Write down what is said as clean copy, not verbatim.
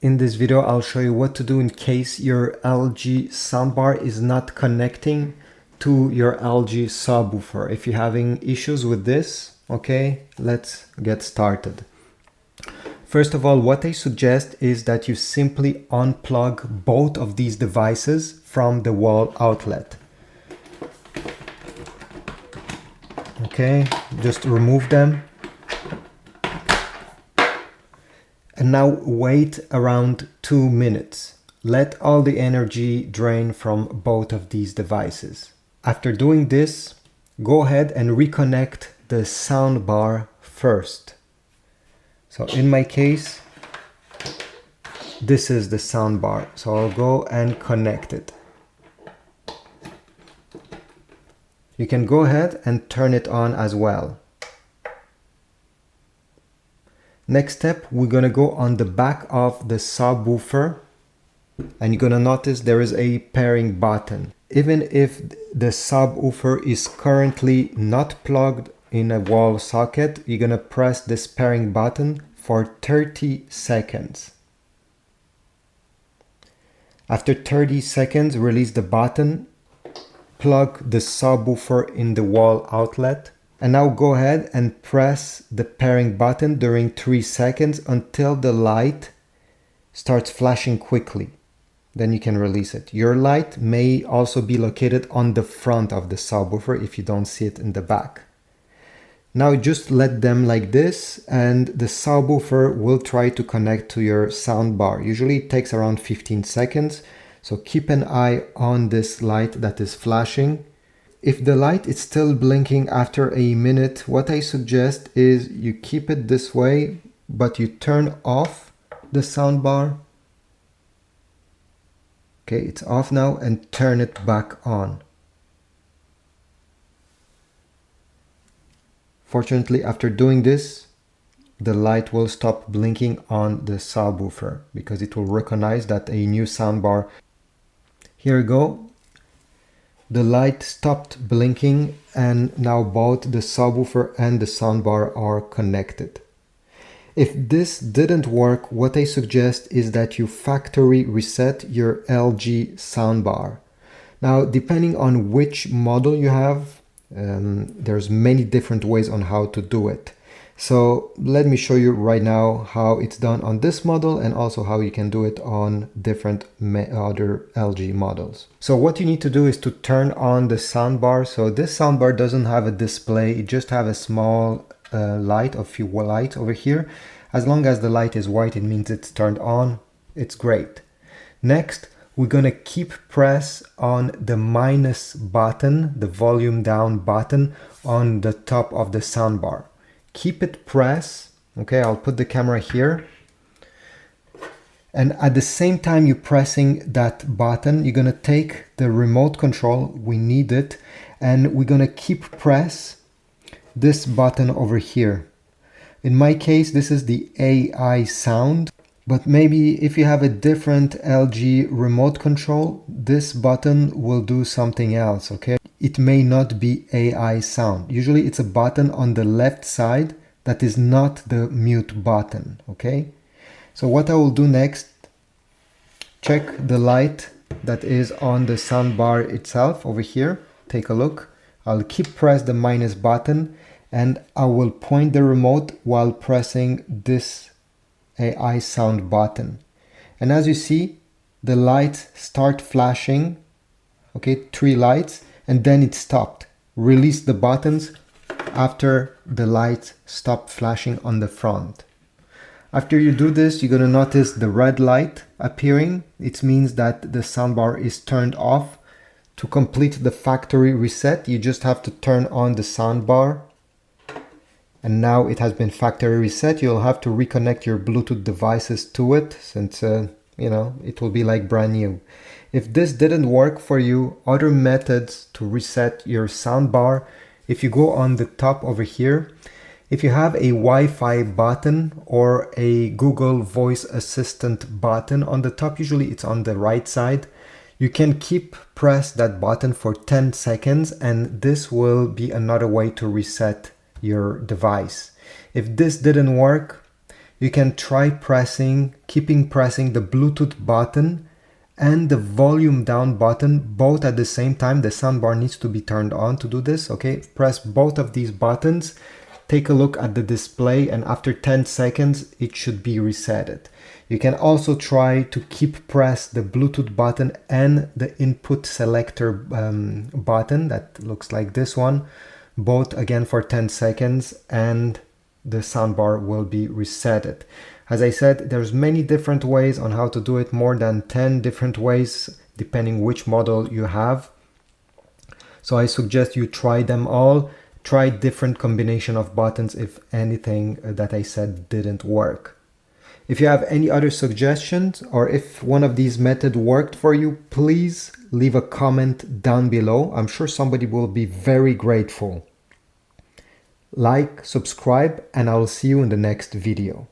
In this video, I'll show you what to do in case your LG soundbar is not connecting to your LG subwoofer. If you're having issues with this, okay, let's get started. First of all, what I suggest is that you simply unplug both of these devices from the wall outlet. Okay, just remove them. And now wait around 2 minutes. Let all the energy drain from both of these devices. After doing this, go ahead and reconnect the soundbar first. So in my case, this is the soundbar. So I'll go and connect it. You can go ahead and turn it on as well. Next step, we're gonna go on the back of the subwoofer and you're gonna notice there is a pairing button. Even if the subwoofer is currently not plugged in a wall socket, you're gonna press this pairing button for 30 seconds. After 30 seconds, release the button, plug the subwoofer in the wall outlet, and now go ahead and press the pairing button during 3 seconds until the light starts flashing quickly. Then you can release it. Your light may also be located on the front of the subwoofer if you don't see it in the back. Now just let them like this and the subwoofer will try to connect to your soundbar. Usually it takes around 15 seconds. So keep an eye on this light that is flashing. If the light is still blinking after a minute, what I suggest is you keep it this way, but you turn off the soundbar. Okay, it's off now, and turn it back on. Fortunately, after doing this, the light will stop blinking on the subwoofer because it will recognize that a new soundbar. Here we go. The light stopped blinking and now both the subwoofer and the soundbar are connected. If this didn't work, what I suggest is that you factory reset your LG soundbar. Now, depending on which model you have, there's many different ways on how to do it. So let me show you right now how it's done on this model and also how you can do it on different other LG models. So what you need to do is to turn on the soundbar. So this soundbar doesn't have a display, it just have a small light, a few lights over here. As long as the light is white, it means it's turned on. It's great. Next, we're gonna keep press on the minus button, the volume down button on the top of the soundbar. Keep it pressed. Okay, I'll put the camera here. And at the same time you're pressing that button, you're gonna take the remote control, we need it, and we're gonna keep press this button over here. In my case, this is the AI sound, but maybe if you have a different LG remote control, this button will do something else, okay? It may not be AI sound. Usually it's a button on the left side that is not the mute button, okay? So what I will do next, check the light that is on the soundbar itself over here. Take a look. I'll keep press the minus button and I will point the remote while pressing this AI sound button. And as you see, the lights start flashing, okay, 3 lights, and then it stopped. Release the buttons after the lights stop flashing on the front. After you do this, you're gonna notice the red light appearing. It means that the soundbar is turned off. To complete the factory reset, you just have to turn on the soundbar. And now it has been factory reset. You'll have to reconnect your Bluetooth devices to it since, it will be like brand new. If this didn't work for you, other methods to reset your soundbar, if you go on the top over here, if you have a Wi-Fi button or a Google Voice Assistant button on the top, usually it's on the right side, you can keep press that button for 10 seconds and this will be another way to reset your device. If this didn't work, You can try keeping pressing the Bluetooth button and the volume down button both at the same time. The soundbar needs to be turned on to do this, okay? Press both of these buttons, take a look at the display, and after 10 seconds, it should be resetted. You can also try to keep press the Bluetooth button and the input selector button that looks like this one, both again for 10 seconds, and the soundbar will be resetted. As I said, there's many different ways on how to do it, more than 10 different ways depending which model you have. So I suggest you try them all, try different combination of buttons if anything that I said didn't work. If you have any other suggestions or if one of these methods worked for you, please leave a comment down below. I'm sure somebody will be very grateful. Like, subscribe, and I will see you in the next video.